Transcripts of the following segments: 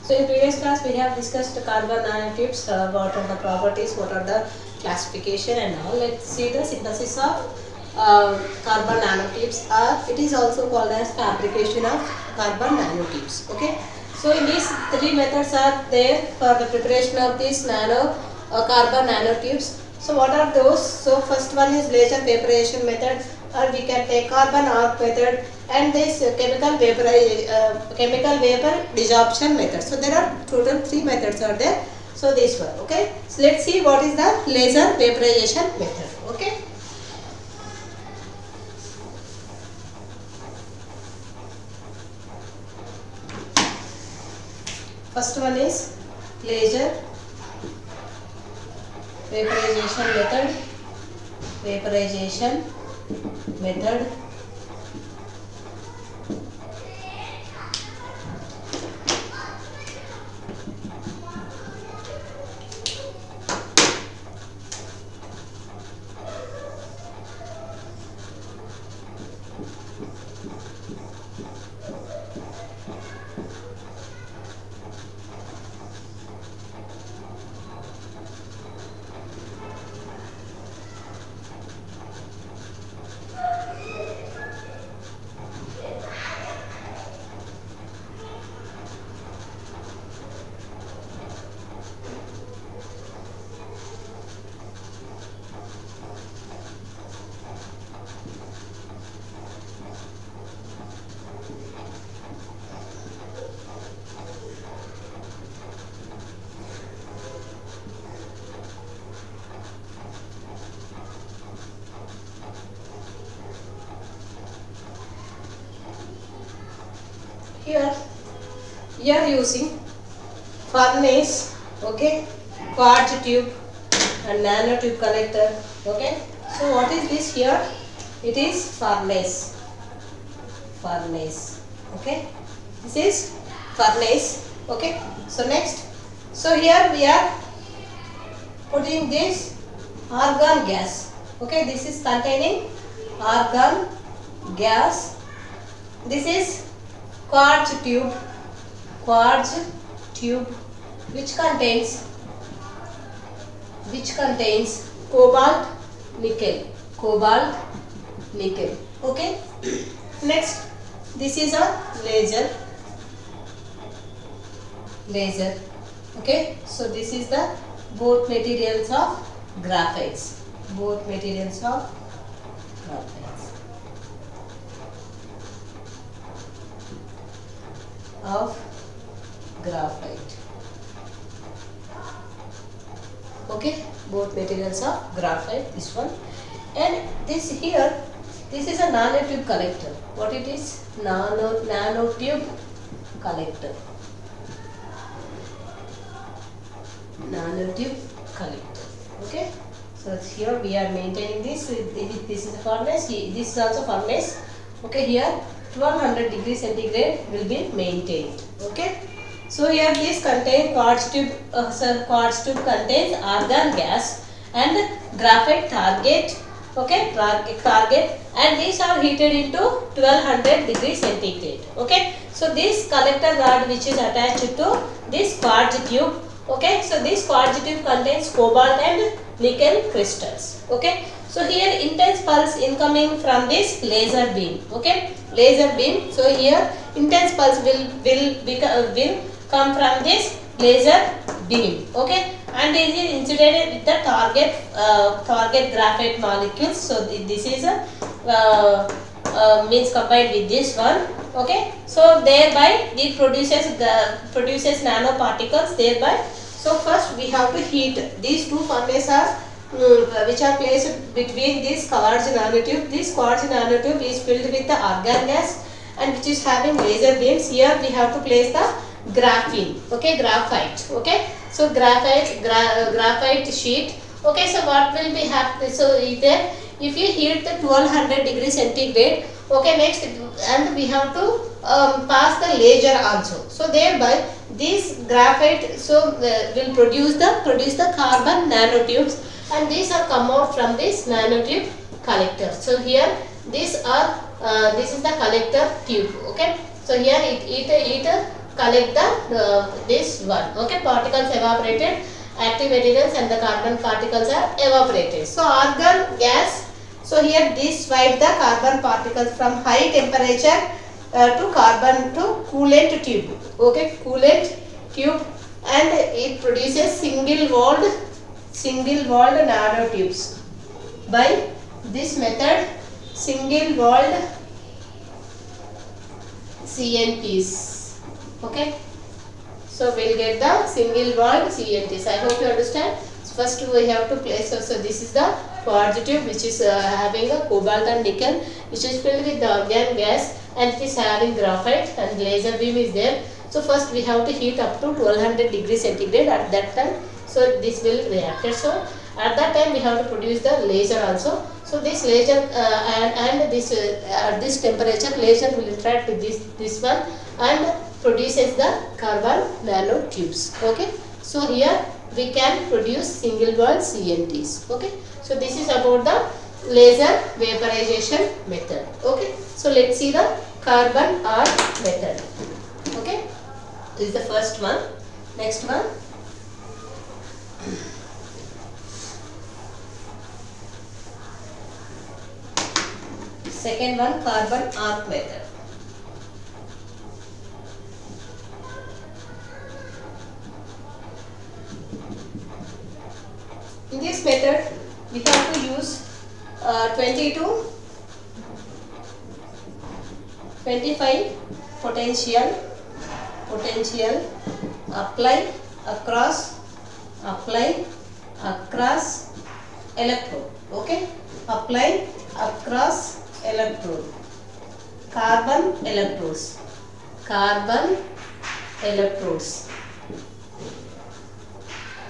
So in previous class we have discussed carbon nanotubes, what are the properties, what are the classification and all. Let's see the synthesis of carbon nanotubes, or it is also called as fabrication of carbon nanotubes. Okay. So in these three methods are there for the preparation of these carbon nanotubes. So what are those? So first one is laser vaporization method, or we can take carbon arc method, and this chemical vapor desorption method. So there are total three methods are there. So this one, okay. So let's see what is the laser vaporization method. Okay. First one is laser vaporization method. Vaporization method. Here we are using furnace, okay, quartz tube and nanotube collector, okay. So what is this here? It is furnace, okay. This is furnace, okay. So next, so here we are putting this argon gas, okay. This is containing argon gas. This is quartz tube which contains cobalt nickel, okay. Next, this is a laser, okay. So this is the both materials of graphites, graphite, okay, both materials of graphite, this one. And this here, this is a nanotube collector. What it is? Nanotube collector, okay. So here we are maintaining this. This is a furnace, this is also furnace, okay. Here 1200 degrees centigrade will be maintained, okay. So here this contains quartz tube contains argon gas and graphite target, okay, target, and these are heated into 1200 degrees centigrade, okay. So this collector rod which is attached to this quartz tube, okay. So this quartz tube contains cobalt and nickel crystals, okay. So here intense pulse incoming from this laser beam, okay, So here intense pulse will come from this laser beam, okay, and it is incident with the target graphite molecules. So this is a means combined with this one, okay. So thereby it produces nanoparticles thereby. So first we have to heat these two furnaces which are placed between this quartz nanotube. This quartz nanotube is filled with the argon gas and which is having laser beams. Here we have to place the graphene, okay, graphite, okay. So graphite sheet, okay. So what will be happening? So there, if you heat the 1200 degrees centigrade, okay, next, and we have to pass the laser also. So thereby this graphite will produce the carbon nanotubes, and these are come out from this nanotube collector. So here this is the collector tube, okay. So here it collect the this one. Okay, particles evaporated, active materials and the carbon particles are evaporated. So argon gas. So here this wipe the carbon particles from high temperature to carbon to coolant tube. Okay, coolant tube, and it produces single walled nanotubes. By this method, single walled CNTs. Okay, so we'll get the single walled CNTs. I hope you understand. First we have to place, so this is the quartz tube, which is having a cobalt and nickel, which is filled with the argon gas, and it is having graphite, and laser beam is there. So first we have to heat up to 1200 degrees centigrade at that time. So this will react. So at that time we have to produce the laser also. So this laser and this at this temperature laser will interact with this one and produces the carbon nanotubes. Okay. So here we can produce single walled CNTs. Okay. So this is about the laser vaporization method. Okay. So let's see the carbon arc method. Okay. This is the first one. Next one. Second one, carbon arc method. In this method, we have to use 20 to 25 potential apply across electrode. Okay, apply across electrode, carbon electrodes.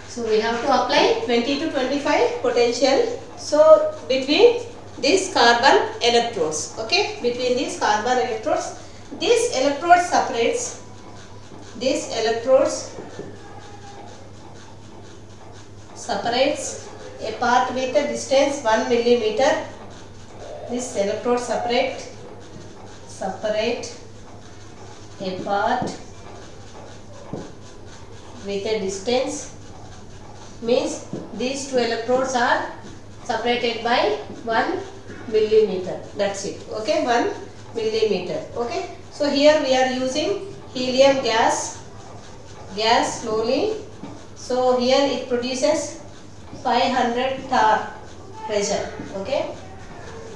So we have to apply 20 to 25 potential. So between these carbon electrodes, okay, between these carbon electrodes, this electrode separates. This electrodes separates a part with a distance 1 millimeter. This electrode separate a part with a distance, means these two electrodes are separated by 1 millimeter. That's it. Okay, 1 millimeter. Okay. So here we are using helium gas slowly. So here it produces 500 torr pressure. Okay,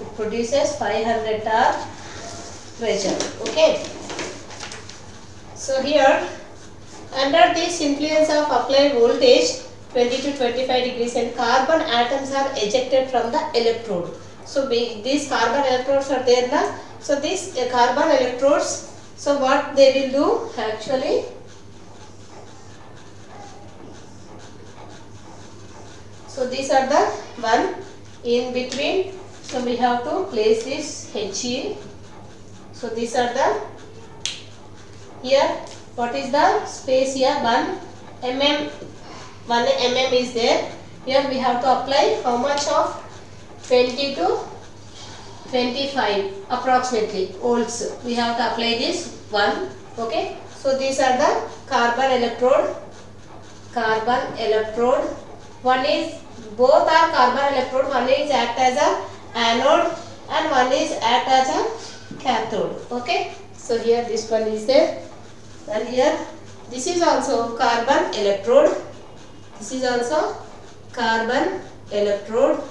it produces 500 torr pressure. Okay. So here under this influence of applied voltage 20 to 25 degrees and carbon atoms are ejected from the electrode. So these carbon electrodes are there now. So these carbon electrodes, so what they will do actually, so these are the one in between. So we have to place this He. So these are the, here what is the space here, 1 mm is there. Here we have to apply how much of 20 to 25 approximately volts. We have to apply this one. Okay. So these are the carbon electrode. One is, both are carbon electrode. One is act as a anode and one is act as a cathode. Okay. So here this one is there, and here this is also carbon electrode. This is also carbon electrode,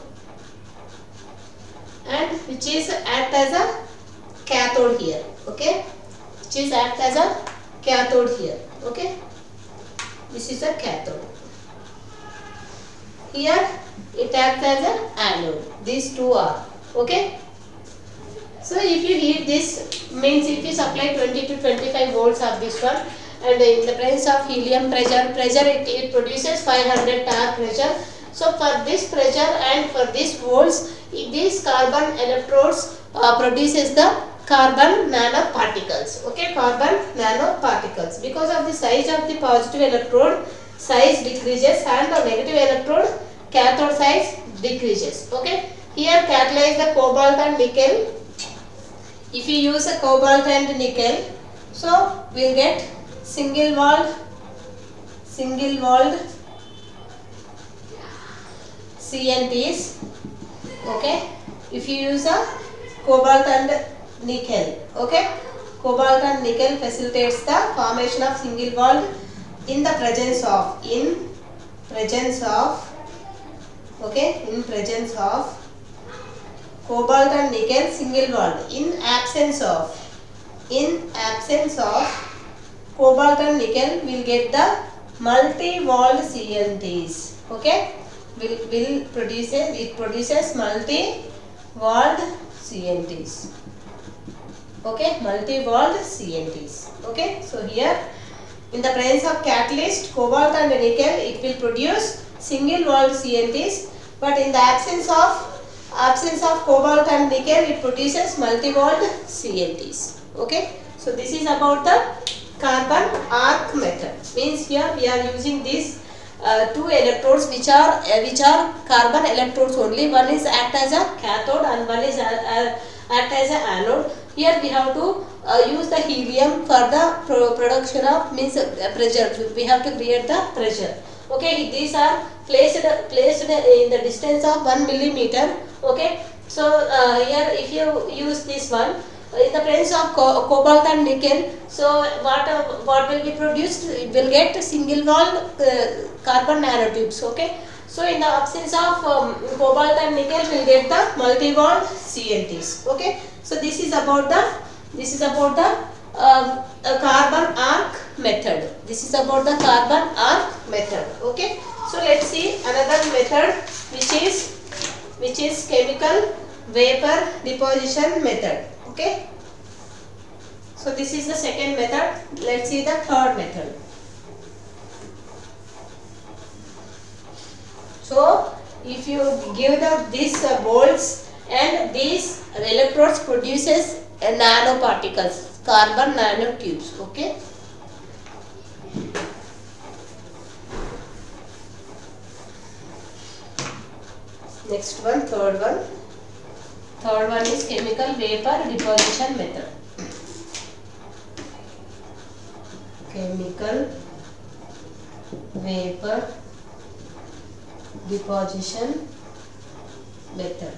and which is act as a cathode here. Okay, which is act as a cathode here. Okay, this is a cathode. Here it acts as a anode. These two are. Okay. So if you heat this, means if you supply 20 to 25 volts of this one, and in the presence of helium pressure it produces 500 torr pressure. So for this pressure and for this volts, these carbon electrodes produces the carbon nanoparticles. Okay, carbon nanoparticles. Because of the size of the positive electrode, size decreases, and the negative electrode, cathode size decreases. Okay, here catalyze the cobalt and nickel. If you use a cobalt and nickel, so we will get single walled CNTs. Okay, if you use a cobalt and nickel, okay, cobalt and nickel facilitates the formation of single walled in the presence of cobalt and nickel single walled. In absence of cobalt and nickel, will get the multi-walled CNTs. Okay, it produces multi-walled CNTs. Okay, multi-walled CNTs. Okay, so here in the presence of catalyst cobalt and nickel, it will produce single-walled CNTs, but in the absence of cobalt and nickel, it produces multi-walled CNTs. Okay, so this is about the carbon arc method. Means here we are using these two electrodes which are carbon electrodes only. One is act as a cathode and one is act as a anode. Here we have to use the helium for the production of pressure. We have to create the pressure. Okay, these are placed in the distance of 1 millimeter. Okay, so here if you use this one in the presence of cobalt and nickel, so what will be produced? It will get single walled carbon nanotubes. Okay, so in the absence of cobalt and nickel, we will get the multi-walled CNTs. Okay, so this is about the carbon arc method. This is about the carbon arc method. Okay, so let's see another method which is chemical vapor deposition method. Okay, so this is the second method. Let's see the third method. So if you give these bolts and these electrodes produces nanoparticles, carbon nanotubes. Okay, next one, third one is chemical vapor deposition method. Chemical vapor deposition method.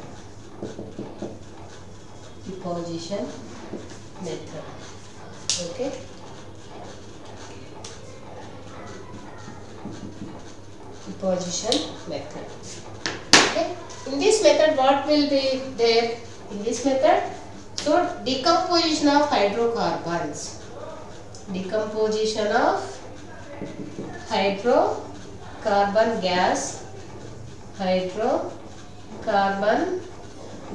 Okay, deposition method. Okay, in this method what will be there? In this method, so decomposition of hydrocarbons. Decomposition of hydrocarbon gas. Hydrocarbon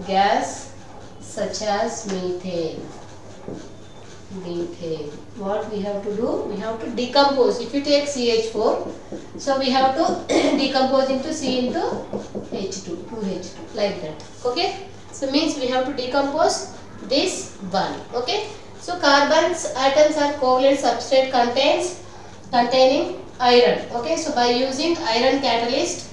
gas such as methane. What we have to do? We have to decompose. If you take CH4, so we have to decompose into C into H2, 2H2, like that. Okay, so means we have to decompose this one. Okay, so carbon's atoms are covalent substrate containing iron. Okay, so by using iron catalyst,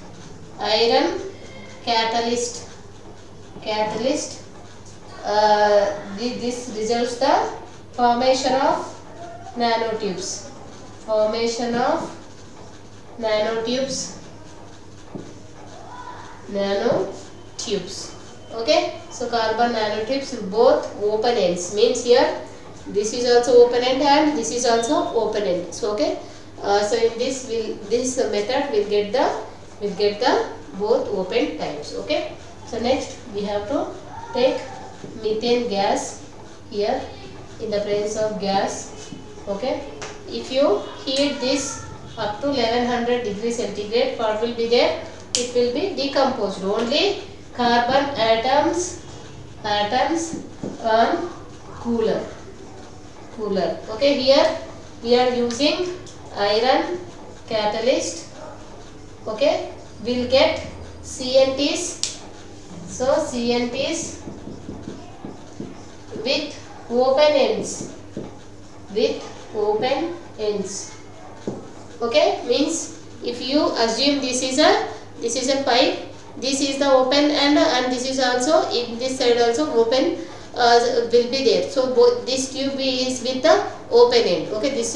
this results the formation of nanotubes. Okay, so carbon nanotubes both open ends. Means here this is also open end and this is also open end. So okay, so in this method will get the both open types. Okay, so next we have to take methane gas here in the presence of gas. Okay, if you heat this up to 1100 degrees centigrade, what will be there? It will be decomposed. Only carbon atoms on cooler. Okay, here we are using iron catalyst. Okay, we'll get CNTs. So CNTs with open ends. Okay, means if you assume this is a pipe, this is the open end and this is also in this side also open will be there. So this tube is with the open end. Okay, this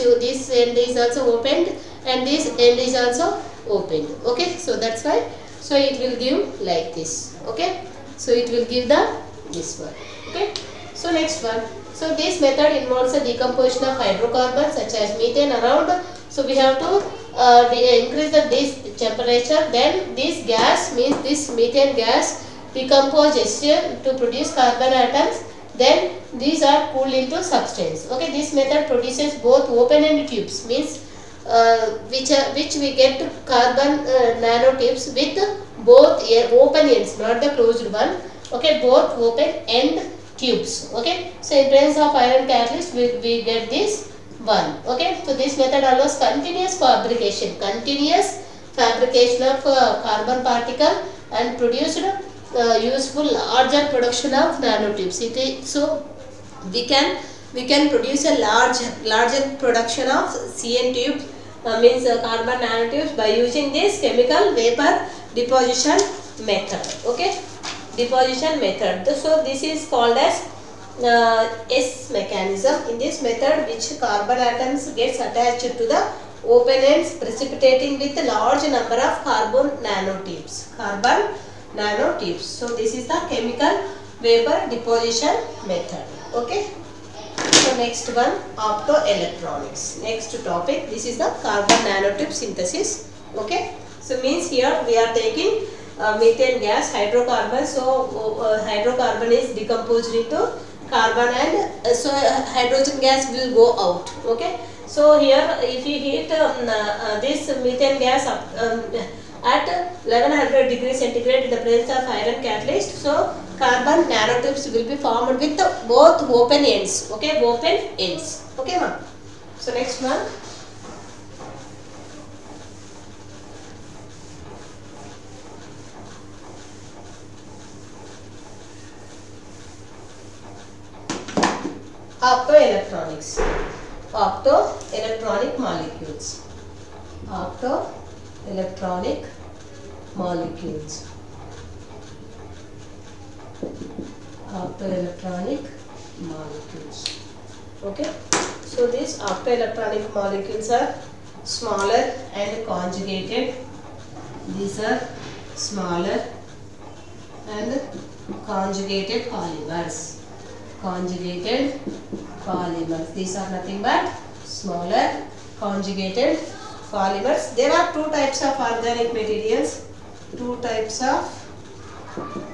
end is also opened and this end is also opened. Okay, so that's why, so it will give like this. Okay, so it will give the this one. Okay, so next one. So this method involves a decomposition of hydrocarbons such as methane around. So we have to increase this temperature. Then this gas, means this methane gas, decomposes to produce carbon atoms. Then these are cooled into substance. Okay, this method produces both open end tubes, means which we get carbon nanotubes with both open ends, not the closed one. Okay, both open end tubes. Okay, so in presence of iron catalyst we get this one. Okay, so this method allows continuous fabrication of carbon particle and produced useful larger production of nanotubes. So we can produce a larger production of CN tubes, means carbon nanotubes, by using this chemical vapor deposition method. Okay, deposition method. So this is called as S mechanism. In this method, which carbon atoms gets attached to the open ends, precipitating with a large number of carbon nanotubes. So this is the chemical vapor deposition method. Okay. So next one, optoelectronics. Next topic, this is the carbon nanotube synthesis. Okay. So means here we are taking methane gas, hydrocarbon. So hydrocarbon is decomposed into carbon and so hydrogen gas will go out. Okay. So here if you heat this methane gas up, at 1100 degrees centigrade in the presence of iron catalyst, so carbon nanotubes will be formed with both open ends. Okay, open ends. Okay, ma'am. So next one. Optoelectronics. Optoelectronic molecules. Optoelectronic molecules. Optoelectronic molecules. Okay. So these optoelectronic molecules are smaller and conjugated. These are smaller and conjugated polymers. Conjugated polymers. These are nothing but smaller conjugated polymers. There are two types of organic materials. Two types of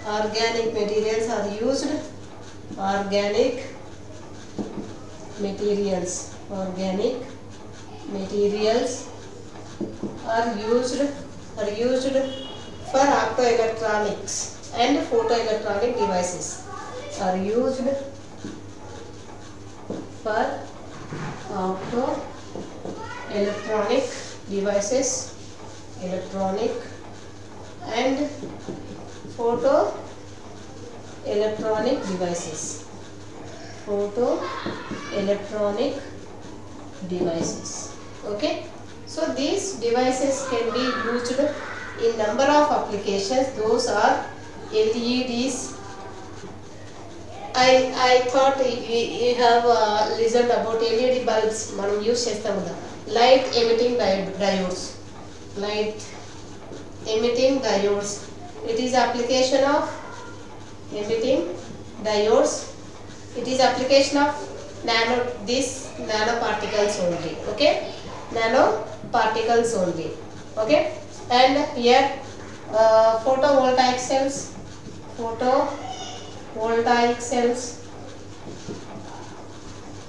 organic materials are used. Organic materials. Organic materials are used for optoelectronics and photoelectronic devices. Are used for optoelectronic devices, electronic and photoelectronic devices. Photoelectronic devices. Okay. So these devices can be used in number of applications. Those are LEDs. I thought you have listened about LED bulbs. మనం use చేస్తాం కదా, light emitting diodes. Light emitting diodes. It is application of emitting diodes. It is application of nanoparticles only. Okay, nanoparticles only. Okay, and here photovoltaic cells. Photovoltaic cells.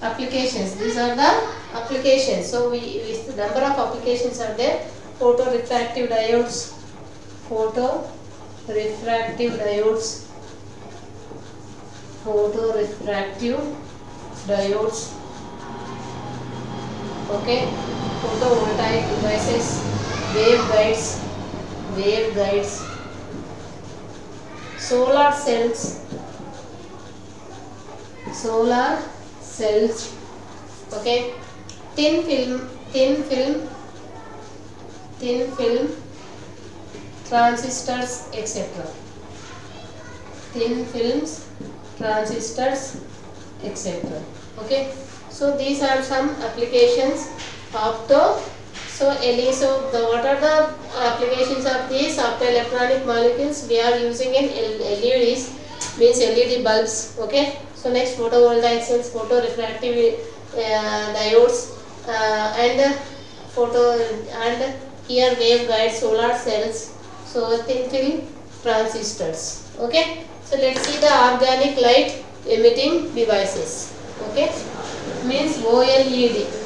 Applications. These are the applications. So the number of applications are there. Photorefractive diodes. Photorefractive diodes. Photorefractive diodes. Okay. Photovoltaic devices. Waveguides. Solar cells. Okay. Thin film transistors, etc. Thin films transistors, etc. Okay, so these are some applications of the what are the applications of these optoelectronic molecules we are using in LEDs, means LED bulbs. Okay, so next photovoltaic cells, photorefractive diodes, and photo, and here waveguide solar cells, so thin film transistors. Okay, so let's see the organic light emitting devices. Okay, means OLED.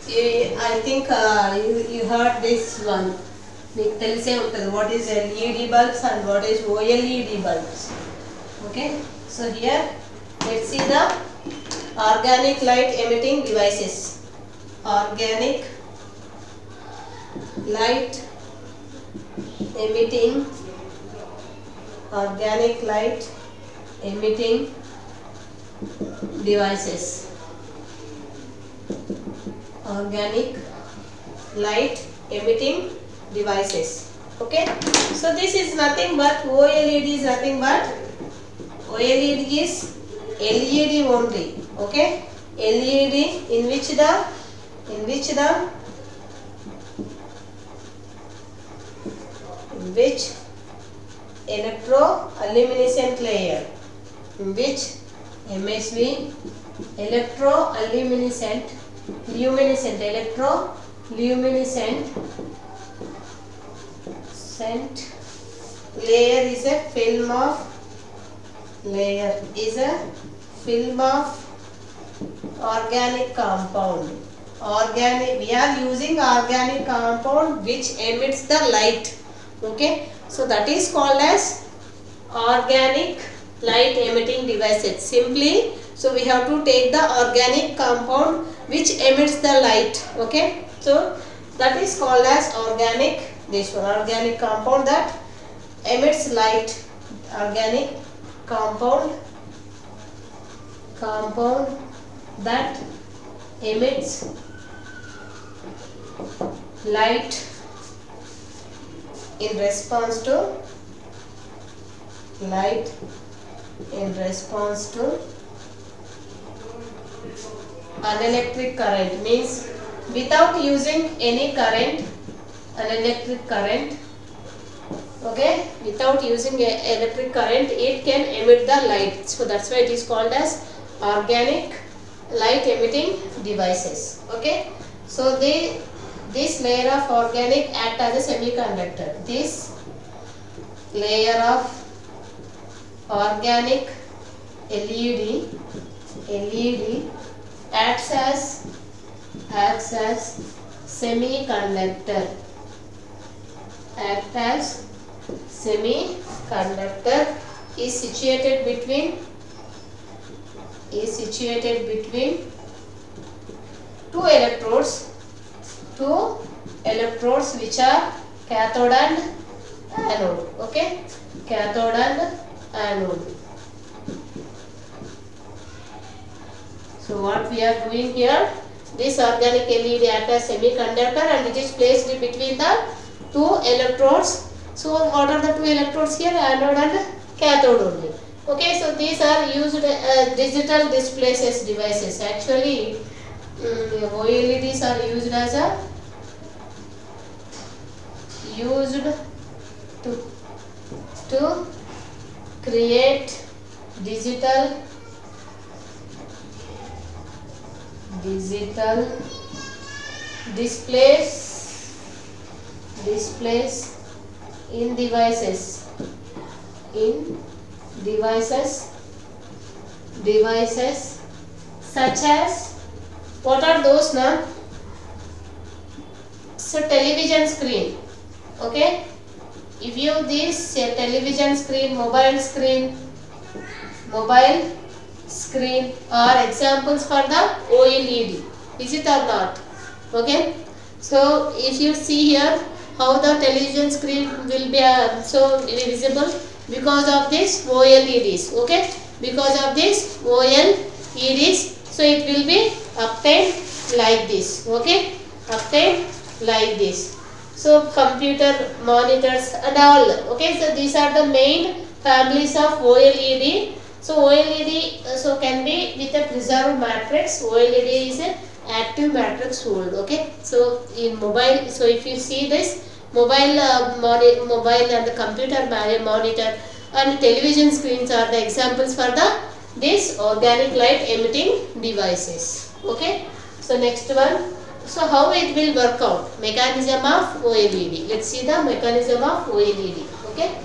I think you heard this one. What is LED bulbs and what is OLED bulbs. Okay, so here let's see the organic light emitting devices. Organic light emitting devices. Organic light emitting devices. Okay, so this is nothing but OLED is nothing but OLED is LED only. Okay, LED in which the electroluminescent layer, in which MSV electroluminescent layer is a film of organic compound. We are using organic compound which emits the light. Okay, so that is called as organic light emitting devices. Simply, so we have to take the organic compound which emits the light. Okay, so that is called as organic compound that emits light. Organic compound that emits light in response to an electric current, means without using any current, an electric current. Okay, without using electric current, it can emit the light. So that's why it is called as organic light emitting devices. Okay, so this layer of organic act as a semiconductor. This layer of organic LED acts as semiconductor. Is situated between two electrodes which are cathode and anode. Okay, cathode and anode. So what we are doing here, this organic LED acts as semiconductor and it is placed between the two electrodes. So what are the two electrodes here? Anode and cathode only. Okay, so these are used digital displays devices. Actually, OLEDs are used to create digital displays in devices such as, what are those now? So television screen. Okay, if you this television screen, mobile screen are examples for the OLED. Is it or not? Okay, so if you see here how the television screen will be so visible, because of this OLEDs. Okay, because of this OLEDs, so it will be obtained like this. Okay, obtained like this. So computer monitors and all. Okay, so these are the main families of OLED So OLED can be with a preserved matrix. OLED is an active matrix hold. Okay. So in mobile, so if you see this mobile and the computer monitor and television screens are the examples for this organic light emitting devices. Okay. So next one. So how it will work out? Mechanism of OLED. Let's see the mechanism of OLED. Okay.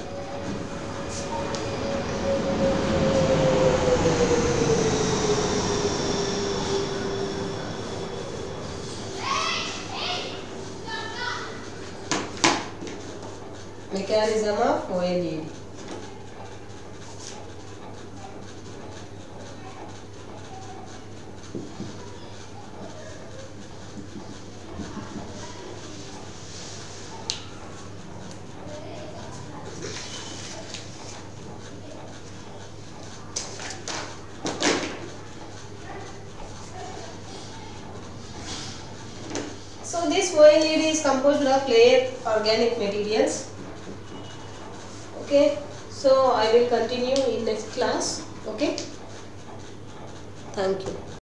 Mechanism of OLED. So this OLED is composed of layered organic materials. Okay, so I will continue in next class. Okay, thank you.